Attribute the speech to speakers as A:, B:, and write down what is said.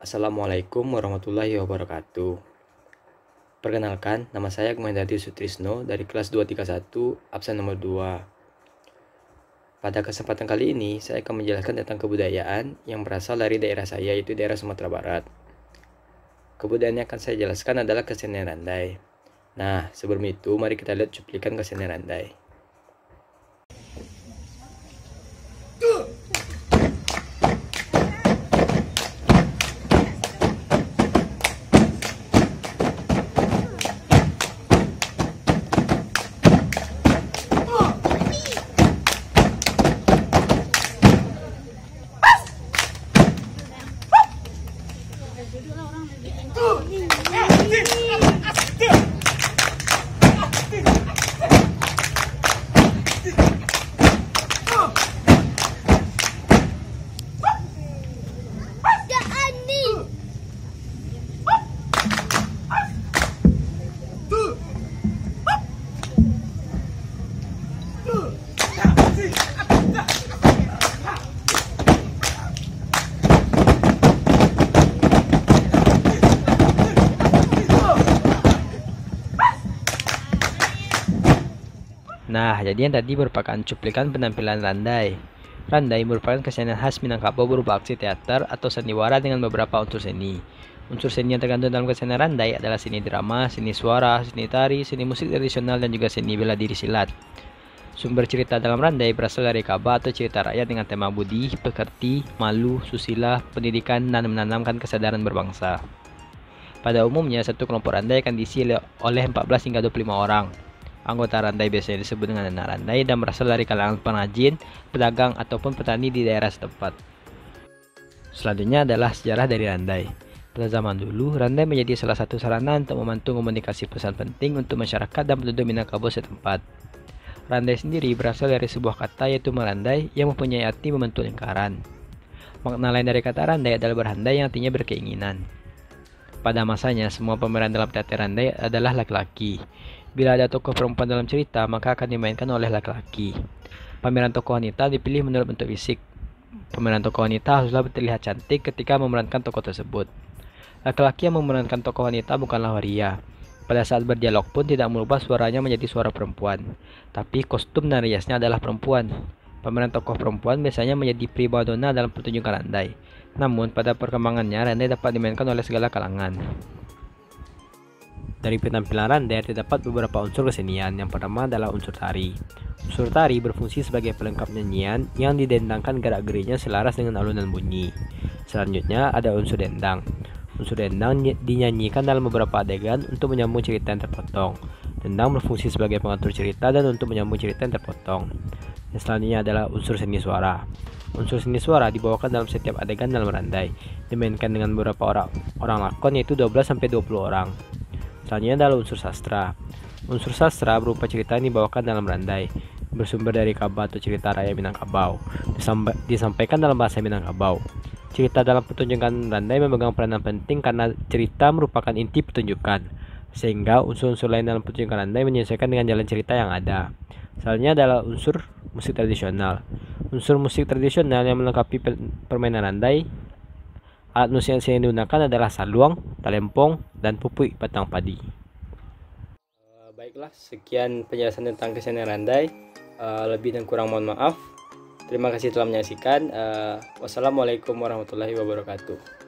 A: Assalamualaikum warahmatullahi wabarakatuh. Perkenalkan, nama saya Kemendati Sutrisno dari kelas 231, absen nomor 2. Pada kesempatan kali ini, saya akan menjelaskan tentang kebudayaan yang berasal dari daerah saya, yaitu daerah Sumatera Barat. Kebudayaan yang akan saya jelaskan adalah kesenian Randai. Nah, sebelum itu, mari kita lihat cuplikan kesenian Randai. Nah, jadi yang tadi merupakan cuplikan penampilan Randai. Randai merupakan kesenian khas Minangkabau berupa aksi teater atau sandiwara dengan beberapa unsur seni. Unsur seni yang terkandung dalam kesenian Randai adalah seni drama, seni suara, seni tari, seni musik tradisional, dan juga seni bela diri silat. Sumber cerita dalam Randai berasal dari kabah atau cerita rakyat dengan tema budi, pekerti, malu, susila, pendidikan, dan menanamkan kesadaran berbangsa. Pada umumnya, satu kelompok Randai akan diisi oleh 14 hingga 25 orang. Anggota Randai biasanya disebut dengan anak Randai dan berasal dari kalangan pengrajin, pedagang, ataupun petani di daerah setempat. Selanjutnya adalah sejarah dari Randai. Pada zaman dulu, Randai menjadi salah satu sarana untuk membantu komunikasi pesan penting untuk masyarakat dan penduduk Minangkabau setempat. Randai sendiri berasal dari sebuah kata yaitu merandai yang mempunyai arti membentuk lingkaran. Makna lain dari kata Randai adalah berandai yang artinya berkeinginan. Pada masanya, semua pemeran dalam teater Randai adalah laki-laki. Bila ada tokoh perempuan dalam cerita, maka akan dimainkan oleh laki-laki. Pemeran tokoh wanita dipilih menurut bentuk fisik. Pemeran tokoh wanita haruslah terlihat cantik ketika memerankan tokoh tersebut. Laki-laki yang memerankan tokoh wanita bukanlah waria. Pada saat berdialog pun tidak merubah suaranya menjadi suara perempuan. Tapi kostum dan riasnya adalah perempuan. Pemeran tokoh perempuan biasanya menjadi primadona dalam pertunjukan Randai. Namun, pada perkembangannya, Randai dapat dimainkan oleh segala kalangan. Dari penampilan Randai terdapat beberapa unsur kesenian. Yang pertama adalah unsur tari. Unsur tari berfungsi sebagai pelengkap nyanyian yang didendangkan gerak-geriknya selaras dengan alunan bunyi. Selanjutnya ada unsur dendang. Unsur dendang dinyanyikan dalam beberapa adegan untuk menyambung cerita yang terpotong. Dendang berfungsi sebagai pengatur cerita dan untuk menyambung cerita yang terpotong. Yang selanjutnya adalah unsur seni suara. Unsur seni suara dibawakan dalam setiap adegan dalam Randai, dimainkan dengan beberapa orang lakon yaitu 12-20 orang. Selanjutnya adalah unsur sastra. Unsur sastra berupa cerita yang dibawakan dalam Randai, bersumber dari kabah atau cerita rakyat Minangkabau, disampaikan dalam bahasa Minangkabau. Cerita dalam pertunjukan Randai memegang peranan penting karena cerita merupakan inti pertunjukan, sehingga unsur-unsur lain dalam pertunjukan Randai menyesuaikan dengan jalan cerita yang ada. Selanjutnya adalah unsur musik tradisional. Unsur musik tradisional yang melengkapi permainan Randai. Alat musik yang sering digunakan adalah saluang, talempong, dan pupuk batang padi. Baiklah, sekian penjelasan tentang kesenian Randai. Lebih dan kurang mohon maaf. Terima kasih telah menyaksikan. Wassalamualaikum warahmatullahi wabarakatuh.